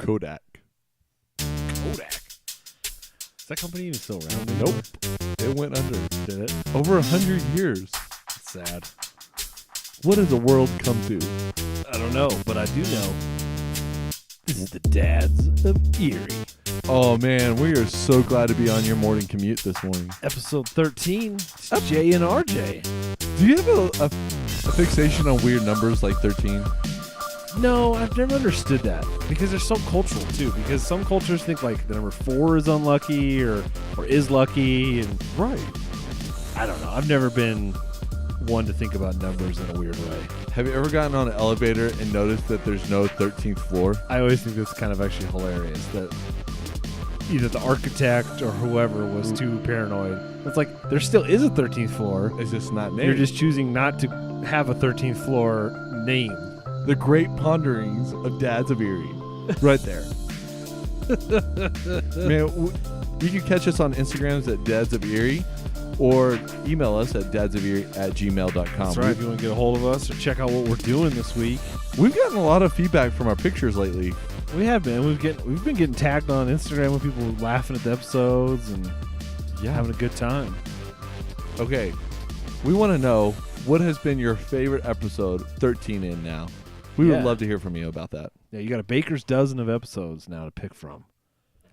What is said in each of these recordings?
Kodak. Kodak. Is that company even still around anymore? Nope. It went under. Did it? Over 100 years. It's sad. What has the world come to? I don't know, but I do know. This is the Dads of Erie. Oh, man, we are so glad to be on your morning commute this morning. Episode 13. It's Jay and RJ. Do you have a fixation on weird numbers like 13? No, I've never understood that because they're so cultural too. Because some cultures think like the number 4 is unlucky or is lucky, and Right. I don't know. I've never been one to think about numbers in a weird way. Have you ever gotten on an elevator and noticed that there's no 13th floor? I always think that's kind of actually hilarious that either the architect or whoever was too paranoid. It's like there still is a 13th floor. It's just not named. You're just choosing not to have a 13th floor name. The great ponderings of Dads of Erie. Right there. Man, you can catch us on Instagrams at Dads of Erie or email us at dadsoferie@gmail.com. That's right. If you want to get a hold of us or check out what we're doing this week. We've gotten a lot of feedback from our pictures lately. We have been. We've been getting tagged on Instagram with people laughing at the episodes and having a good time. Okay. We want to know, what has been your favorite episode 13 in now? We would love to hear from you about that. Yeah, you got a baker's dozen of episodes now to pick from.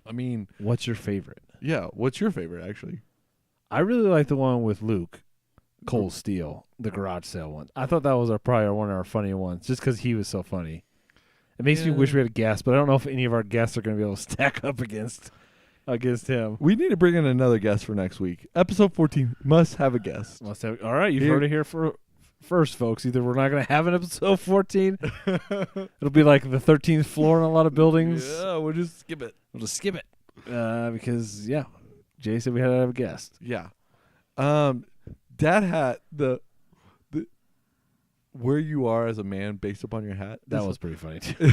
I mean, What's your favorite? yeah, what's your favorite, actually? I really like the one with Luke, Cole Steele, the garage sale one. I thought that was probably one of our funny ones, just because he was so funny. It makes me wish we had a guest, but I don't know if any of our guests are going to be able to stack up against him. We need to bring in another guest for next week. Episode 14 must have a guest. All right, you've heard it here first, folks. Either we're not going to have an episode 14. It'll be like the 13th floor in a lot of buildings. Yeah, we'll just skip it. We'll just skip it because, Jay said we had to have a guest. Yeah. Dad hat the where you are as a man based upon your hat. That was pretty funny too.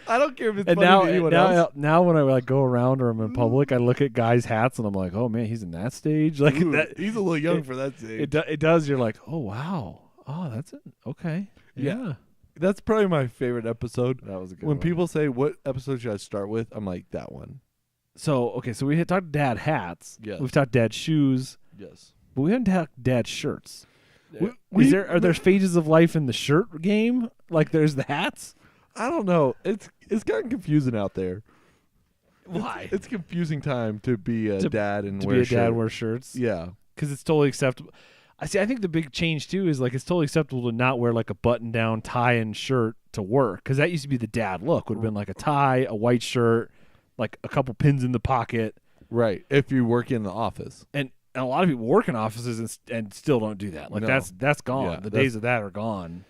I don't care if it's And funny to anyone else. now when I go around or I'm in public, I look at guys' hats and I'm like, oh man, he's in that stage. Like Ooh, that, he's a little young for that stage. it does. You're like, oh wow, oh that's it. Okay, yeah. That's probably my favorite episode. That was a good When one. people say, what episode should I start with? I'm like, that one. So we had talked dad hats. Yes. We've talked dad shoes. Yes. But we haven't talked dad shirts. Are there phases of life in the shirt game? Like there's the hats? I don't know. It's gotten confusing out there. Why? It's confusing time to be a dad and To wear be a a shirt. dad wear shirts? Yeah. Because it's totally acceptable. I think the big change too is like it's totally acceptable to not wear like a button down tie and shirt to work, because that used to be the dad look. Would have been like a tie, a white shirt, like a couple pins in the pocket. Right. If you work in the office. And a lot of people work in offices and still don't do that. Like No. that's gone. Yeah, the days of that are gone.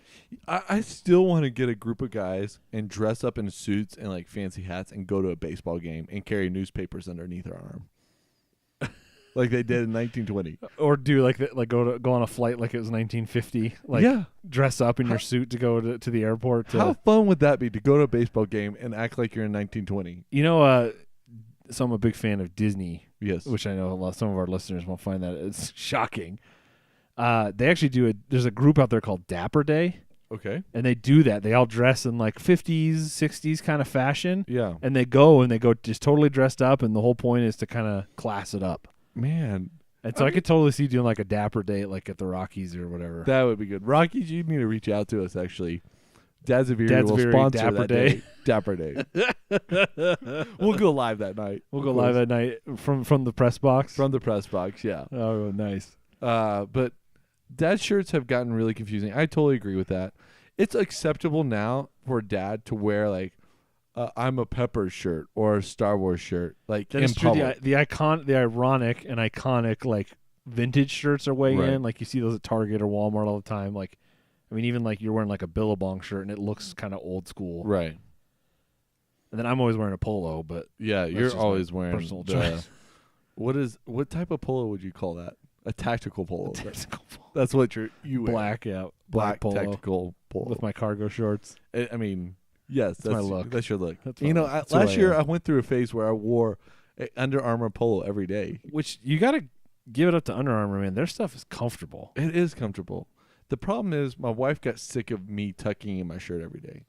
I still want to get a group of guys and dress up in suits and like fancy hats and go to a baseball game and carry newspapers underneath our arm. Like they did in 1920. Or do go on a flight like it was 1950. Like dress up in your suit to go to the airport. How fun would that be to go to a baseball game and act like you're in 1920? You know, so I'm a big fan of Disney. Yes. Which I know some of our listeners won't find that it's shocking. They actually there's a group out there called Dapper Day. Okay. And they do that. They all dress in like 50s, 60s kind of fashion. Yeah. And they go just totally dressed up, and the whole point is to kind of class it up. Man. And so I could totally see doing like a Dapper Day like at the Rockies or whatever. That would be good. Rockies, you need to reach out to us, actually. Dads of Erie will sponsor Dapper that Day. Dapper Day. We'll go live that night. We'll go live that night from the press box? From the press box, yeah. Oh, nice. But dad shirts have gotten really confusing. I totally agree with that. It's acceptable now for dad to wear like I'm a Pepper shirt or a Star Wars shirt, like That in is true. public. The ironic and iconic like vintage shirts are way Right. in. Like you see those at Target or Walmart all the time. Like, I mean, even like you're wearing like a Billabong shirt and it looks kind of old school. Right. And then I'm always wearing a polo, but Yeah, that's you're just always my wearing personal the, choice. what type of polo would you call that? A tactical polo. Tactical polo. That's what you wear. Black, yeah, Black polo tactical polo. with my cargo shorts. I mean, yes, That's my look. That's your look. That's You my know, look. That's last who I year am. I went through a phase where I wore a Under Armour polo every day. Which you got to give it up to Under Armour, man. Their stuff is comfortable. It is comfortable. The problem is my wife got sick of me tucking in my shirt every day.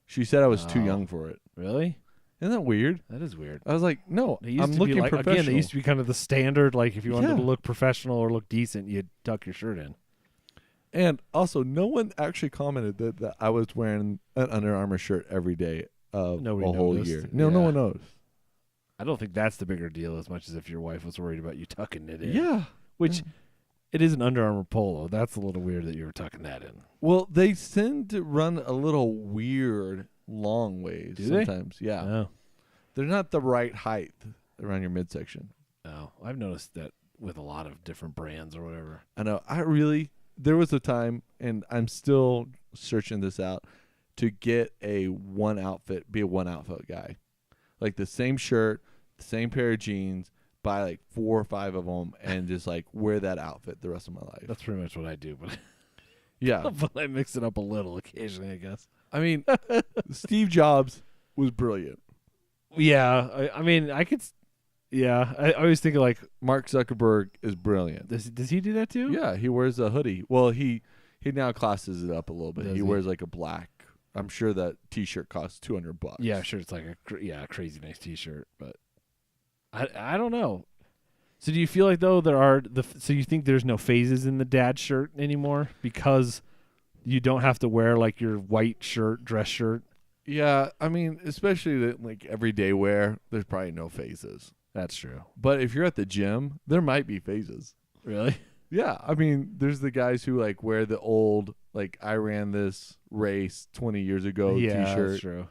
She said I was too young for it. Really? Isn't that weird? That is weird. I was like, no, They used I'm to looking be like, professional. again, they used to be kind of the standard, like if you wanted Yeah. to look professional or look decent, you'd tuck your shirt in. And also, no one actually commented that I was wearing an Under Armour shirt every day of Nobody a whole noticed. year. No Yeah. one noticed. I don't think that's the bigger deal as much as if your wife was worried about you tucking it in. Yeah. Which, it is an Under Armour polo. That's a little weird that you were tucking that in. Well, they tend to run a little weird long ways Do they? sometimes. Yeah. Oh. They're not the right height around your midsection. No. I've noticed that with a lot of different brands or whatever. I know. There was a time, and I'm still searching this out, to get be a one outfit guy. Like the same shirt, the same pair of jeans, buy like 4 or 5 of them, and just like wear that outfit the rest of my life. That's pretty much what I do, but Yeah. but I mix it up a little occasionally, I guess. I mean, Steve Jobs was brilliant. Yeah. I mean, I could. Yeah. I always think of like, Mark Zuckerberg is brilliant. does he do that too? Yeah, he wears a hoodie. Well, he now classes it up a little bit. Does He he? wears like a black. I'm sure that T-shirt costs $200. Yeah, sure. It's like a crazy nice T-shirt, but I don't know. So do you feel like though so you think there's no phases in the dad shirt anymore because you don't have to wear like your white shirt, dress shirt? Yeah, I mean, especially the, like everyday wear, there's probably no phases. That's true. But if you're at the gym, there might be phases. Really? Yeah, I mean, there's the guys who like wear the old like I ran this race 20 years ago Yeah, T-shirt. that's true.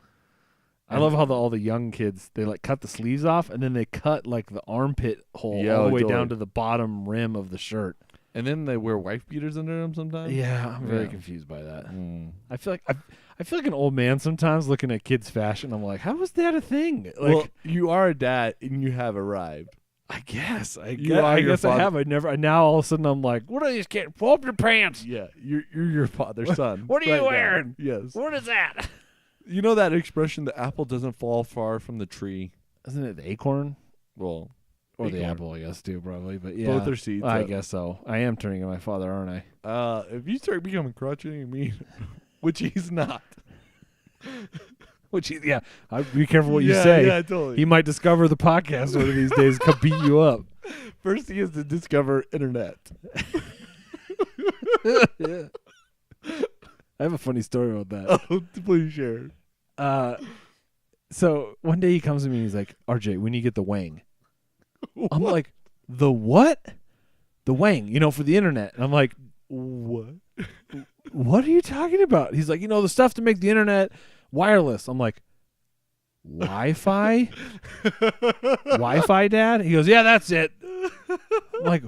I love how all the young kids, they like cut the sleeves off and then they cut like the armpit hole all the way down to the bottom rim of the shirt. And then they wear wife beaters under them sometimes. Yeah, I'm very Yeah. confused by that. Mm. I feel like an old man sometimes looking at kids' fashion. I'm like, how is that a thing? Like, Well, you are a dad and you have arrived. I guess. I You are your guess I father. have. Now all of a sudden I'm like, what are these kids? Pull up your pants. Yeah, you're your father's son. What are you right now. wearing? Yes. What is that? You know that expression, the apple doesn't fall far from the tree? Isn't it the acorn? Well, Or the acorn. apple, I guess, too, probably. But yeah. Both are seeds. I guess so. I am turning into my father, aren't I? If you start becoming crotchety and mean, which he's not. Be careful what you say. Yeah, totally. He might discover the podcast one of these days, come beat you up. First, he has to discover internet. Yeah. I have a funny story about that. Oh, please share. So one day he comes to me and he's like, RJ, when you get the wang. I'm like, the what? The wang, for the internet. And I'm like, What? what are you talking about? He's like, the stuff to make the internet wireless. I'm like, Wi-Fi? Wi-Fi, Dad? He goes, yeah, that's it. I'm like,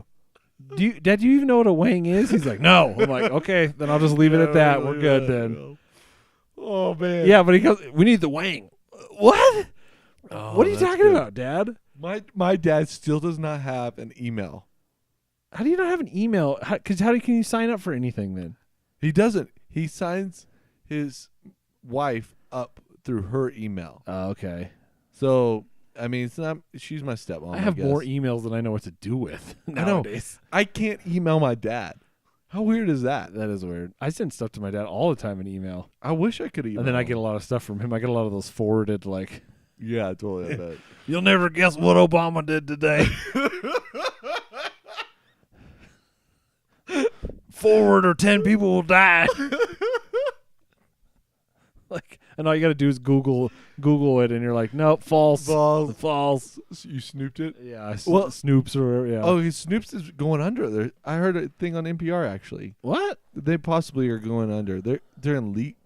Dad, do you even know what a wang is? He's like, no. I'm like, okay, then I'll just leave it at that. We're good then. Oh, man. Yeah, but he goes, we need the wang. What? Oh, What are you that's talking good. about, Dad? My dad still does not have an email. How do you not have an email? Because how can you sign up for anything then? He doesn't. He signs his wife up through her email. Oh, okay. So, I mean, it's not. She's my stepmom. I have guess. more emails than I know what to do with nowadays. I can't email my dad. How weird is that? That is weird. I send stuff to my dad all the time in email. I wish I could email. And then I him. get a lot of stuff from him. I get a lot of those forwarded, like, Yeah, totally. I bet. you'll never guess what Obama did today. Forward or 10 people will die. Like, and all you got to do is Google it, and you're like, nope, false. False. You snooped it. Yeah, Well- Snoops or whatever. Yeah. Oh, his Snoops is going under. I heard a thing on NPR actually. what? They possibly are going under. They're in legal.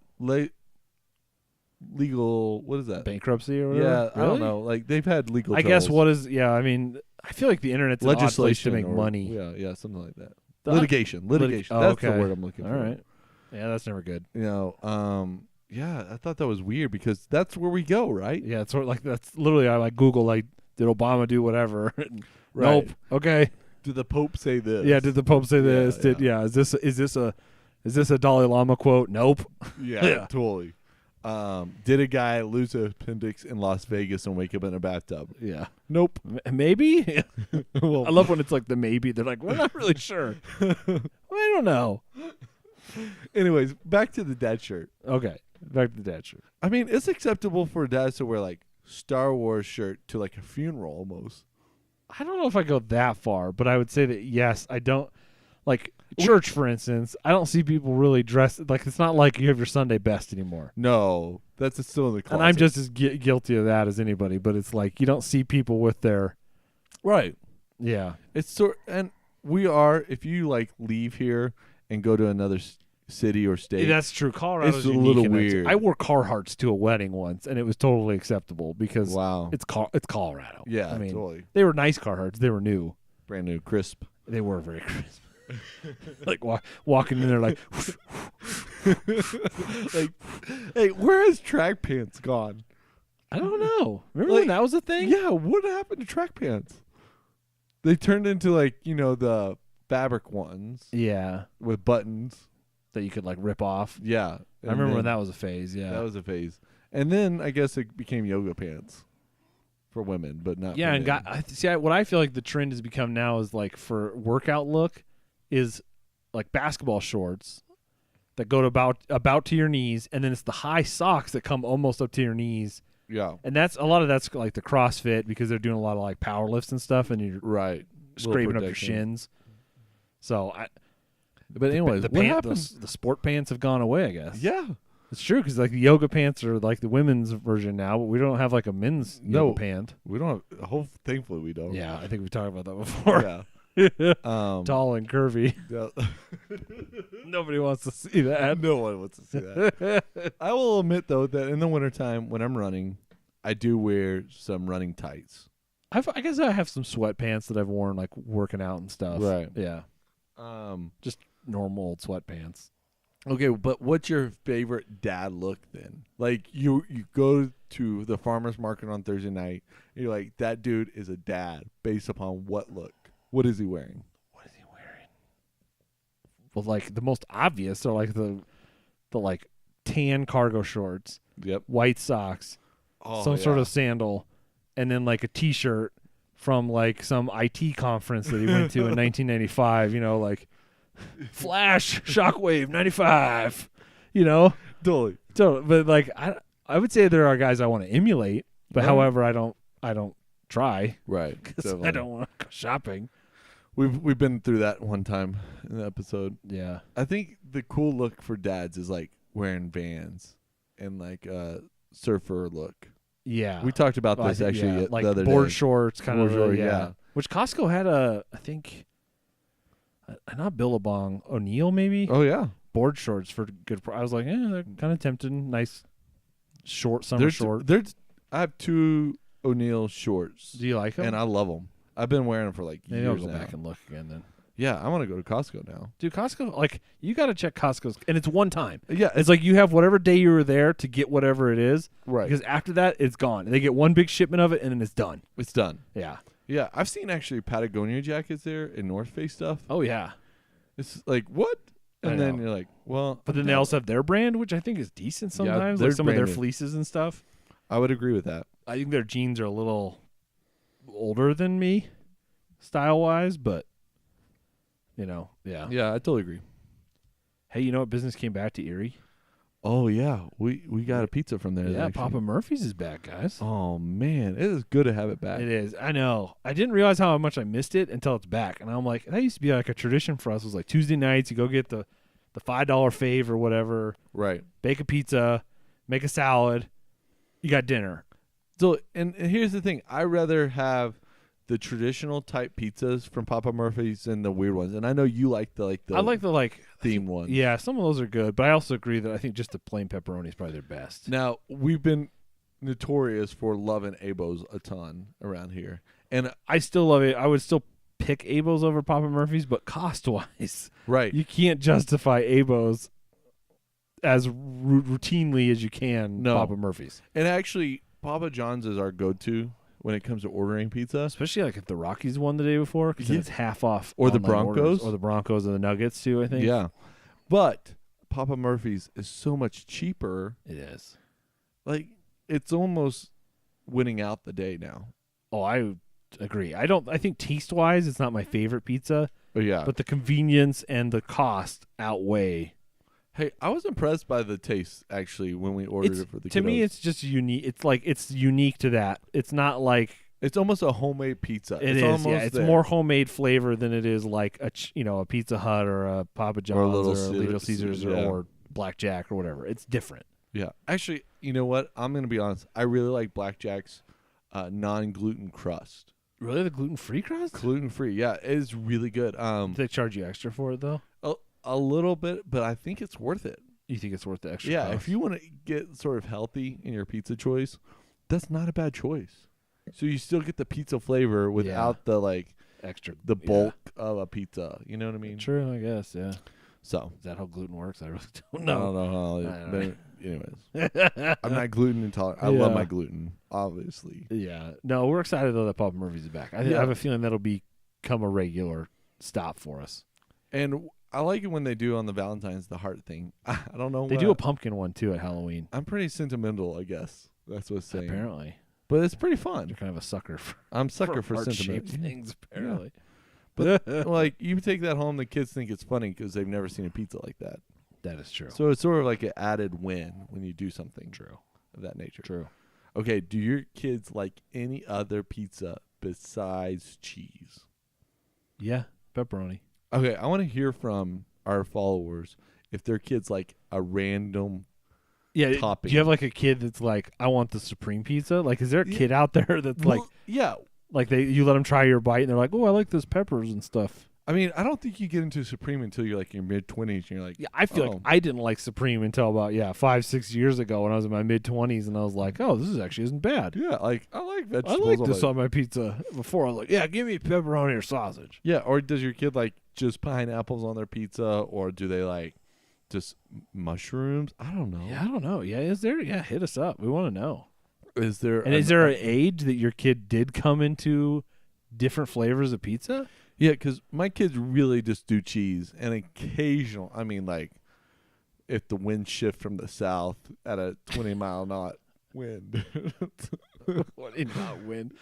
What is that? Bankruptcy or whatever? Yeah, I Really? don't know. Like they've had legal. I guess troubles. what is? Yeah, I mean, I feel like the internet's an odd place to legislation make or- money. Yeah, something like that. The- Litigation. Litigation. Oh, That's okay. the word I'm looking All for. right. Yeah, that's never good. Yeah, I thought that was weird because that's where we go, right? Yeah, it's sort of like that's literally I like Google like did Obama do whatever? Right. Nope. Okay. Did the Pope say this? Yeah. Did the Pope say this? yeah. Is this a Dalai Lama quote? Nope. Yeah, Yeah. totally. Did a guy lose an appendix in Las Vegas and wake up in a bathtub? Yeah. Nope. Maybe. Well, I love when it's like the maybe. They're like, we're not really sure. I don't know. anyways, back to the dad shirt. Okay. Back to the dad shirt. I mean, it's acceptable for dads to wear like Star Wars shirt to like a funeral almost. I don't know if I go that far, but I would say that yes, I don't like church, for instance. I don't see people really dressed like it's not like you have your Sunday best anymore. No, that's still in the closet. And I'm just as guilty of that as anybody. But it's like you don't see people with their right. Yeah, It's and we are. If you like leave here and go to another city or state, that's true. Colorado's it's a unique little in that too. weird. I wore Carhartts to a wedding once, and it was totally acceptable because wow. it's Colorado. Yeah, I mean, totally. they were nice Carhartts. They were new. Brand new, crisp. They were very crisp. Like walking in there like, like, hey, where has track pants gone? I don't know. Remember Like, when that was a thing? Yeah, what happened to track pants? They turned into like, the fabric ones Yeah, with buttons. that you could like rip off. Yeah. I remember when that was a phase. Yeah, That was a phase. And then I guess it became yoga pants for women, but not yeah. for And men. what I feel like the trend has become now is like for workout look is like basketball shorts that go to about to your knees, and then it's the high socks that come almost up to your knees. Yeah. And that's a lot of that's like the CrossFit because they're doing a lot of like power lifts and stuff, and you're Right. scraping up your protection. shins. So, But anyways, the what happened? the sport pants have gone away. I guess. Yeah. It's true because like the yoga pants are like the women's version now, but we don't have like a men's No. yoga pant. We don't have, thankfully we don't. Yeah, I think we talked about that before. Yeah. Tall and curvy. Yeah. Nobody wants to see that. No one wants to see that. I will admit though that in the wintertime when I'm running, I do wear some running tights. I guess I have some sweatpants that I've worn like working out and stuff. Right. Yeah. Just normal old sweatpants. Okay, but what's your favorite dad look then? Like you go to the farmer's market on Thursday night, and you're like, that dude is a dad based upon what look? What is he wearing? What is he wearing? Well, like the most obvious are like the like tan cargo shorts, Yep. white socks, Oh, some sort yeah. of sandal, and then like a T-shirt from like some IT conference that he went to in 1995. Like Flash, Shockwave, 95. Totally. So, but like I would say there are guys I want to emulate, but Right. however, I don't try Right. because I don't want to go shopping. We've been through that one time in the episode. Yeah. I think the cool look for dads is like wearing Vans and like a surfer look. Yeah. We talked about Well, this I think, actually like the other board day. shorts, kind Board of. short, Yeah. yeah. Which Costco had I think, not Billabong, O'Neill maybe. Oh yeah. Board shorts for good. I was like, they're kind of tempting. Nice, short summer short. I have two O'Neill shorts, Do you like them? and I love them. I've been wearing them for like Maybe I'll years go now. back and look again then. Yeah, I want to go to Costco now. Dude, Costco, like, you got to check Costco's, and it's one time. Yeah, It's like you have whatever day you were there to get whatever it is, right. because after that, it's gone. They get one big shipment of it, and then it's done. It's done. Yeah. Yeah, I've seen actually Patagonia jackets there and North Face stuff. Oh, yeah. It's like what? I And then know. you're like, well, But then they also have their brand, which I think is decent sometimes. they're Like some of their branded. fleeces and stuff. I would agree with that. I think their jeans are a little older than me, style-wise, but, yeah. Yeah, I totally agree. Hey, you know what business came back to Erie? Oh yeah, we got a pizza from there. Yeah, actually. Papa Murphy's is back, guys. Oh man, it is good to have it back. It is. I know. I didn't realize how much I missed it until it's back. And I'm like, that used to be like a tradition for us. It was like Tuesday nights, you go get the $5 fave or whatever, Right. bake a pizza, make a salad, you got dinner. So, and here's the thing: I rather have the traditional type pizzas from Papa Murphy's than the weird ones. And I know you like the I like the themed ones. yeah, some of those are good, but I also agree that I think just the plain pepperoni is probably their best. Now we've been notorious for loving Abos a ton around here, and I still love it. I would still pick Abos over Papa Murphy's, but cost-wise, right, you can't justify Abos as routinely as you can No. Papa Murphy's. and actually Papa John's is our go-to when it comes to ordering pizza. Especially like if the Rockies won the day before, because Yeah. it's half off. Or the online orders. Broncos. Or the Broncos and the Nuggets too, I think. Yeah, but Papa Murphy's is so much cheaper. It is. Like it's almost winning out the day now. Oh, I agree. I think taste-wise, it's not my favorite pizza, But yeah, but the convenience and the cost outweigh Hey, I was impressed by the taste actually when we ordered it for the kiddos. To me, it's just unique. It's unique to that. It's not like it's almost a homemade pizza. it's almost It's there. more homemade flavor than it is like a Pizza Hut or a Papa John's or a Little Caesars or Blackjack or whatever. It's different. Yeah. Actually, you know what? I'm going to be honest. I really like Blackjack's non-gluten crust. Really, the gluten-free crust? Gluten-free. Yeah, it is really good. Do they charge you extra for it though? A little bit, but I think it's worth it. You think it's worth the extra? Yeah, cost? if you want to get sort of healthy in your pizza choice, that's not a bad choice. So you still get the pizza flavor without the extra the bulk of a pizza. You know what I mean? True, I guess. Yeah. So Is that how gluten works? I really don't I know. don't know how. Anyways, I'm not gluten intolerant. I Yeah. love my gluten, obviously. Yeah. No, we're excited though that Papa Murphy's is back. I have a feeling that'll become a regular stop for us. And I like it when they do on the Valentine's the heart thing. I don't know. They do a pumpkin one too at Halloween. I'm pretty sentimental, I guess. That's what it's saying. Apparently, But it's pretty fun. you're kind of a sucker for I'm a sucker for heart-shaped sentiment. things. Apparently, But like you take that home, the kids think it's funny because they've never seen a pizza like that. that is true. So it's sort of like an added win when you do something of that nature. True. Okay, do your kids like any other pizza besides cheese? Yeah, pepperoni. Okay, I want to hear from our followers if their kids like a random topping. Do you have like a kid that's like, I want the supreme pizza? Like, is there a kid out there that's like you let them try your bite and they're like, oh, I like those peppers and stuff. I mean, I don't think you get into Supreme until you're like in your mid-20s and you're like, Yeah, I feel like I didn't like Supreme until about 5-6 years ago when I was in my mid-20s and I was like, oh, this actually isn't bad. yeah, like I like I vegetables. like this on my pizza. Before I was like, yeah, give me pepperoni or sausage. Yeah, or does your kid like just pineapples on their pizza, or do they like just mushrooms? I don't know. Yeah, I don't know. Yeah, is there? Yeah, hit us up. We want to know. Is there? And is there an age that your kid did come into different flavors of pizza? Yeah, because my kids really just do cheese, and occasional. I mean, like if the wind shift from the south at a 20-mile-an-hour wind, What did not win?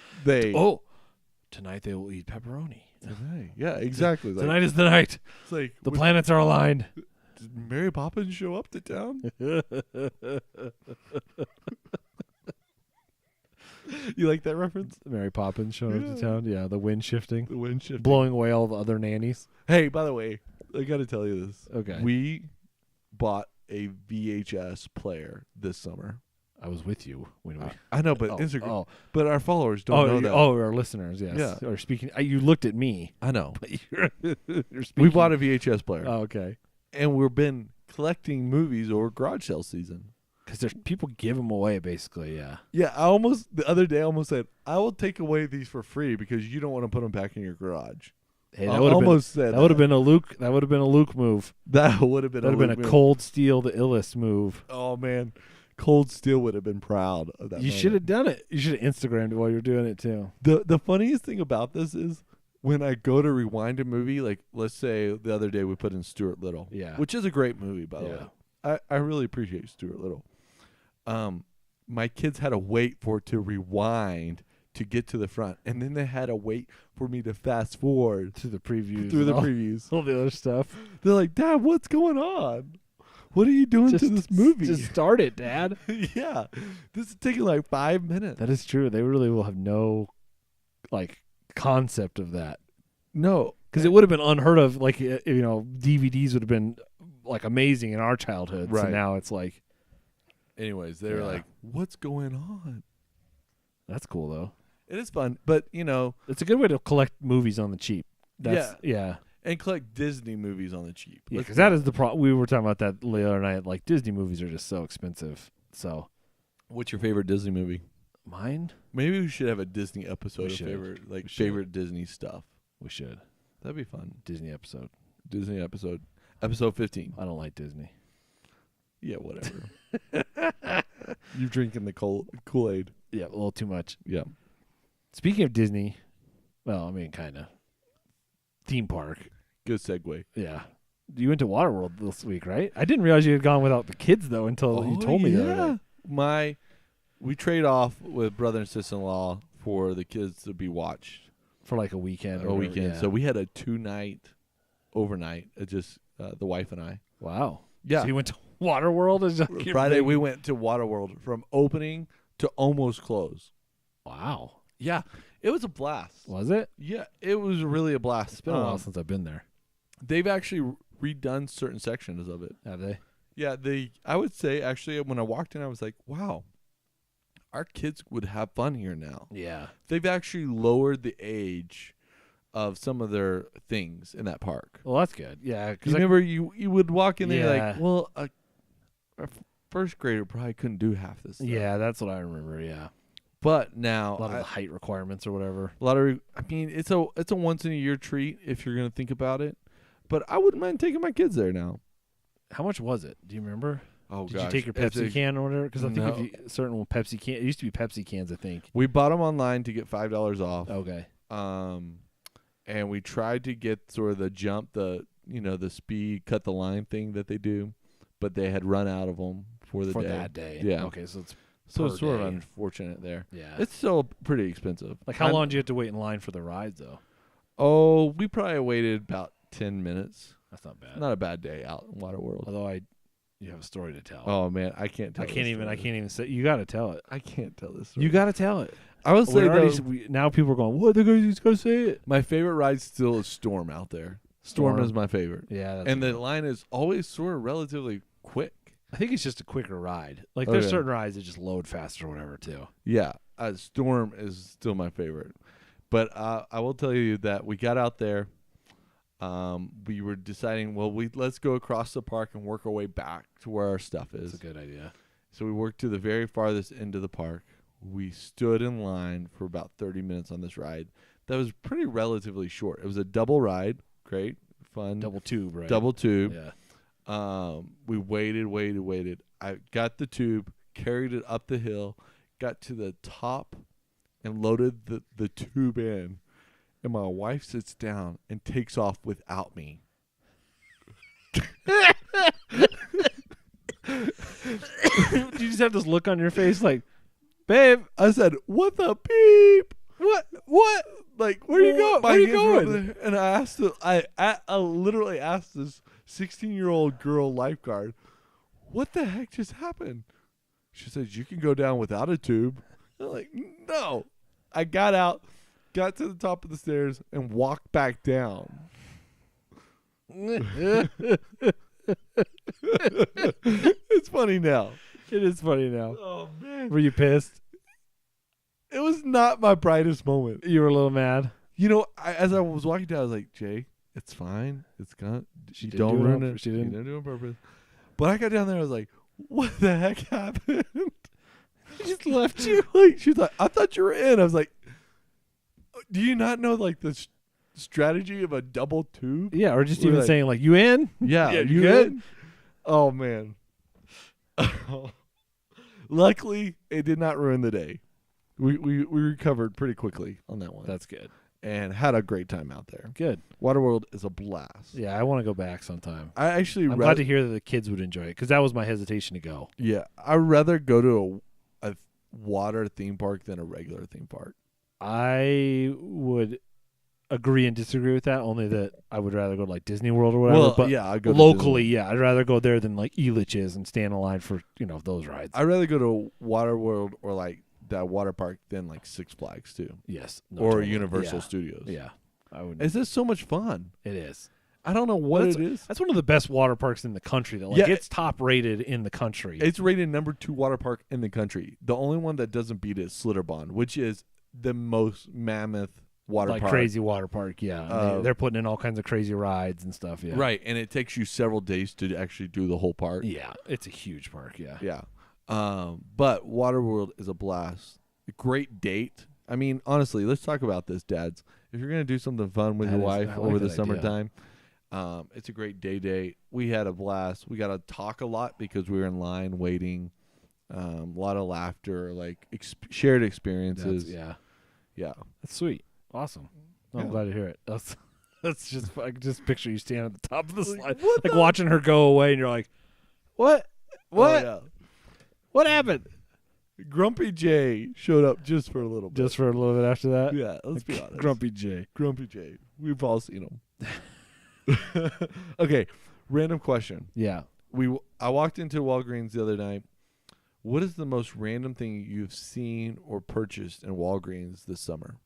Tonight they will eat pepperoni. Today. Yeah, exactly. Like, Tonight is the night. it's like The planets are aligned. did Mary Poppins show up to town? You like that reference? Mary Poppins showing up to town. Yeah, the wind shifting, The wind shift. blowing away all the other nannies. Hey, by the way, I got to tell you this. Okay. We bought a VHS player this summer. I was with you when we. I know, but Instagram. Oh, But our followers don't know that. our listeners, yes. Yeah. Or speaking, you looked at me. I know. But you're speaking. We bought a VHS player, Oh, okay. and we've been collecting movies over garage sale season. Because there's people give them away, basically. Yeah. Yeah, the other day I almost said, I will take away these for free because you don't want to put them back in your garage. Hey, I almost said that would have been a Luke. That would have been a Luke move. That would have been That would have been a Cold Steel, the illest move. Oh, man. Cold Steel would have been proud of that. You should have done it. You should have Instagrammed it while you're doing it too. The funniest thing about this is when I go to rewind a movie, like let's say the other day we put in Stuart Little, which is a great movie, by the way. I really appreciate Stuart Little. My kids had to wait for it to rewind to get to the front, and then they had to wait for me to fast forward Through the previews. through the previews. All the other stuff. They're like, Dad, what's going on? What are you doing to this movie? Just start it, Dad. Yeah. This is taking like 5 minutes. That is true. They really will have no concept of that. No. Because it would have been unheard of. Like, DVDs would have been like amazing in our childhood. Right. So now it's like. Anyways, they were like, what's going on? That's cool, though. It is fun, but, It's a good way to collect movies on the cheap. Yeah. and collect Disney movies on the cheap. Yeah, because that is the problem. We were talking about that the other night. Like, Disney movies are just so expensive. So, What's your favorite Disney movie? mine? Maybe we should have a Disney episode of should. favorite Disney stuff. We should. That'd be fun. Disney episode. Disney episode 15. I don't like Disney. Yeah, whatever. You're drinking the Kool-Aid. Yeah, a little too much. Yeah. Speaking of Disney, well, I mean, kind of. Theme park. Good segue. Yeah. You went to Waterworld this week, right? I didn't realize you had gone without the kids, though, until you told me the other day. We trade off with brother and sister-in-law for the kids to be watched. For like a weekend. A weekend. Yeah. So we had a 2-night overnight, just the wife and I. Wow. Yeah. So you went to Waterworld? Friday we went to Waterworld from opening to almost close. Wow. Yeah, it was a blast. Was it? Yeah, it was really a blast. It's been a while since I've been there. They've actually redone certain sections of it. Have they? Yeah, I would say actually when I walked in, I was like, wow, our kids would have fun here now. Yeah. They've actually lowered the age of some of their things in that park. Well, that's good. Yeah. Because remember, you would walk in there Yeah. like, well, a first grader probably couldn't do half this stuff. Yeah, that's what I remember. Yeah. But now A lot of the height requirements or whatever. I mean, it's a once in a year treat if you're gonna think about it. But I wouldn't mind taking my kids there now. How much was it? Do you remember? Oh, Did you take your Pepsi can or whatever? Because I think if you, certain Pepsi can, it used to be Pepsi cans, I think. We bought them online to get $5 off. Okay. And we tried to get sort of the jump, the speed, cut the line thing that they do, but they had run out of them for day. That day. Yeah. Okay, so it's sort of unfortunate there. Yeah. It's still pretty expensive. Like how long do you have to wait in line for the rides though? Oh, we probably waited about 10 minutes. That's not bad. Not a bad day out in Waterworld. Although you have a story to tell. Oh man, I can't tell. I can't even say. You got to tell it. I can't tell this story. You got to tell it. I will say though, now people are going, "What? They're going to say it." My favorite ride still is Storm out there. Storm is my favorite. Yeah, and the line is always sort of relatively quick. I think it's just a quicker ride. Like there's certain rides that just load faster or whatever too. Yeah, Storm is still my favorite. But I will tell you that we got out there. We were deciding, let's go across the park and work our way back to where our stuff is. That's a good idea. So we worked to the very farthest end of the park. We stood in line for about 30 minutes on this ride. That was pretty relatively short. It was a double ride. Great. Fun. Double tube, right? Double tube. Yeah. We waited. I got the tube, carried it up the hill, got to the top, and loaded the tube in. And my wife sits down and takes off without me. You just have this look on your face like, babe. I said, what the beep? What? Like, where are you going? Where are you going? And I literally asked this 16-year-old girl lifeguard, what the heck just happened? She says, you can go down without a tube. I'm like, no. I got out, got to the top of the stairs, and walked back down. It's funny now. It is funny now. Oh, man. Were you pissed? It was not my brightest moment. You were a little mad? You know, as I was walking down, I was like, Jay, it's fine. It's gone. She don't ruin it. She didn't do it on purpose. But I got down there, I was like, what the heck happened? She just left you. Like, she's like, I thought you were in. I was like, do you not know, like, the strategy of a double tube? Yeah, or just We're even like, saying, like, you in? Yeah, you good? In? Oh, man. Luckily, it did not ruin the day. We recovered pretty quickly on that one. That's good. And had a great time out there. Good. Waterworld is a blast. Yeah, I want to go back sometime. I'm glad to hear that the kids would enjoy it because that was my hesitation to go. Yeah, I'd rather go to a water theme park than a regular theme park. I would agree and disagree with that, only that I would rather go to like Disney World or whatever. Well, but yeah, I'd go locally, yeah, I'd rather go there than like Elitch's and stand in line for, those rides. I'd rather go to Waterworld or like that water park than like Six Flags too. Yes. Or totally. Universal Studios. Yeah. I would. It's just so much fun. It is. I don't know what it is. That's one of the best water parks in the country. Though. Like, it's top rated in the country. It's rated number 2 water park in the country. The only one that doesn't beat it is Slitterbond, which is the most mammoth water park. Like crazy water park, yeah. They're putting in all kinds of crazy rides and stuff, yeah. Right, and it takes you several days to actually do the whole park. Yeah, it's a huge park, yeah. Yeah. But Waterworld is a blast. A great date. I mean, honestly, let's talk about this, dads. If you're going to do something fun with your wife over the summertime, it's a great day date. We had a blast. We got to talk a lot because we were in line waiting. A lot of laughter, like shared experiences. Yeah. That's sweut. Awesome. I'm glad to hear it. That's just, I can just picture you standing at the top of the slide, like watching her go away, and you're like, what? What? Oh, yeah. What happened? Grumpy Jay showed up just for a little bit. Just for a little bit after that? Yeah, let's be honest. Grumpy Jay. Grumpy Jay. We've all seen him. Okay, random question. Yeah. I walked into Walgreens the other night. What is the most random thing you've seen or purchased in Walgreens this summer?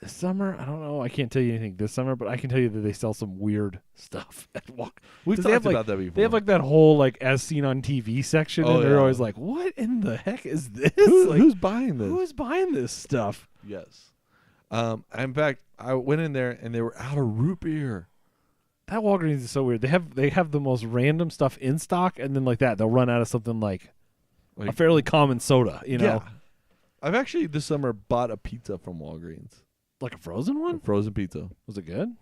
This summer, I don't know. I can't tell you anything this summer, but I can tell you that they sell some weird stuff at Walgreens. We've talked about that before. They have like that whole like as seen on TV section, and they're always like, "What in the heck is this? Who's buying this? Who's buying this stuff?" Yes. In fact, I went in there and they were out of root beer. That Walgreens is so weird. They have the most random stuff in stock, and then like that they'll run out of something like a fairly common soda. You know. Yeah. I've actually this summer bought a pizza from Walgreens. Like a frozen one? A frozen pizza. Was it good?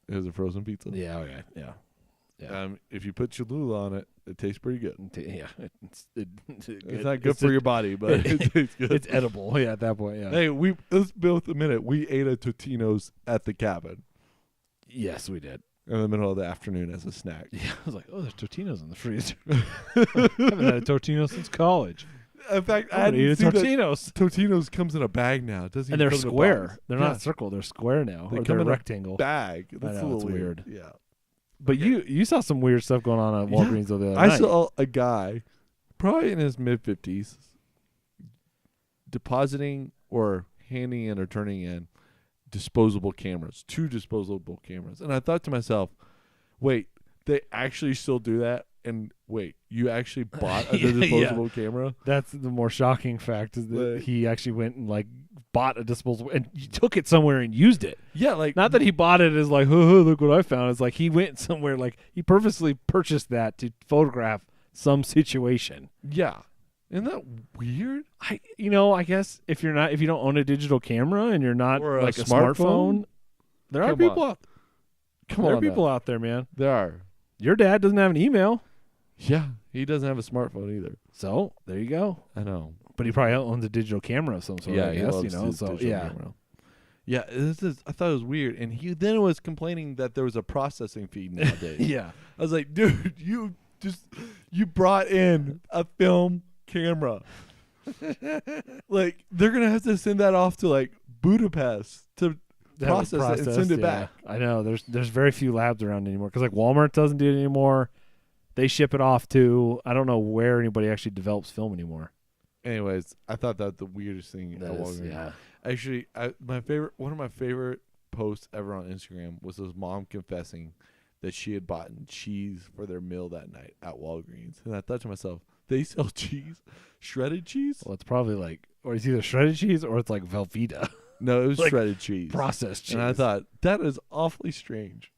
It was a frozen pizza. Yeah, okay. Yeah. If you put Cholula on it, it tastes pretty good. Yeah. It's not good for your body, but it tastes good. It's edible. Yeah, at that point, yeah. Hey, let's build a minute. We ate a Totino's at the cabin. Yes, we did. In the middle of the afternoon as a snack. Yeah, I was like, oh, there's Totino's in the freezer. I haven't had a Totino since college. In fact, I didn't see Totino's. Totino's comes in a bag now. Doesn't and they're square. They're not circle. They're square now. They or come they're in rectangle. A bag. That's I know, a little weird. Yeah. But you saw some weird stuff going on at Walgreens the other night. I saw a guy, probably in his mid-50s, depositing or handing in or turning in disposable cameras, 2 disposable cameras. And I thought to myself, wait, they actually still do that? And wait, you actually bought a disposable camera? That's the more shocking fact is that he actually went and like bought a disposable and he took it somewhere and used it. Yeah, like not that he bought it as like, oh, look what I found. It's like he went somewhere like he purposely purchased that to photograph some situation. Yeah. Isn't that weird? I guess if you don't own a digital camera and you're not or like a smartphone, there are people out there, man. There are. Your dad doesn't have an email. Yeah, he doesn't have a smartphone either. So there you go. I know, but he probably owns a digital camera of some sort. Yeah, I guess, So camera. Yeah. I thought it was weird, and he then was complaining that there was a processing fee nowadays. Yeah, I was like, dude, you brought in a film camera. Like they're gonna have to send that off to like Budapest to process it and send it back. I know. There's very few labs around anymore because like Walmart doesn't do it anymore. They ship it off to, I don't know where anybody actually develops film anymore. Anyways, I thought that the weirdest thing at Walgreens. Yeah. Actually, one of my favorite posts ever on Instagram was his mom confessing that she had bought cheese for their meal that night at Walgreens. And I thought to myself, they sell cheese? Shredded cheese? Well, it's probably like, or it's either shredded cheese or it's like Velveeta. No, it was like shredded cheese. Processed cheese. And I thought, that is awfully strange.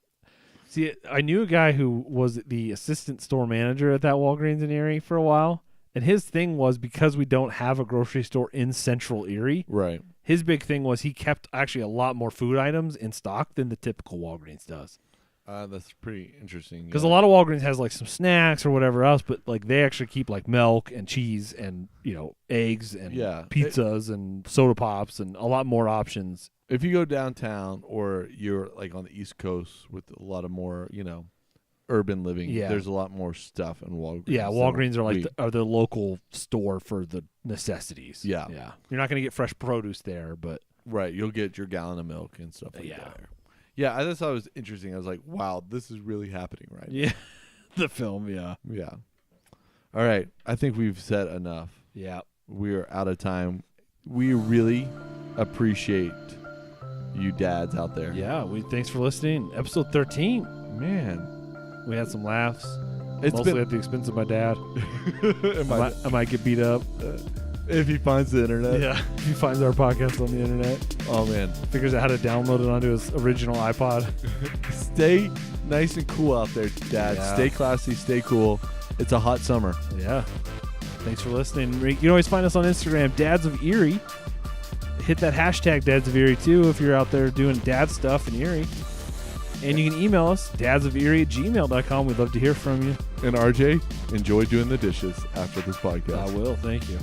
See, I knew a guy who was the assistant store manager at that Walgreens in Erie for a while, and his thing was because we don't have a grocery store in central Erie, right? His big thing was he kept actually a lot more food items in stock than the typical Walgreens does. That's pretty interesting. Because a lot of Walgreens has like some snacks or whatever else, but like they actually keep like milk and cheese and eggs and pizzas and soda pops and a lot more options. If you go downtown or you're like on the East Coast with a lot of more urban living, there's a lot more stuff in Walgreens. Yeah, Walgreens are like are the local store for the necessities. Yeah, you're not going to get fresh produce there, but right, you'll get your gallon of milk and stuff like that. Yeah, I just thought it was interesting. I was like, wow, this is really happening right now. Yeah, the film, yeah. All right, I think we've said enough. Yeah. We are out of time. We really appreciate you dads out there. Yeah, thanks for listening. Episode 13. Man. We had some laughs. It's mostly at the expense of my dad. I might get beat up. If he finds the internet. Yeah, if he finds our podcast on the internet. Oh, man. Figures out how to download it onto his original iPod. Stay nice and cool out there, Dad. Yeah. Stay classy, stay cool. It's a hot summer. Yeah. Thanks for listening. You can always find us on Instagram, Dads of Erie. Hit that hashtag Dads of Erie, too, if you're out there doing dad stuff in Erie. And you can email us, dadsoferie@gmail.com. We'd love to hear from you. And RJ, enjoy doing the dishes after this podcast. I will. Thank you.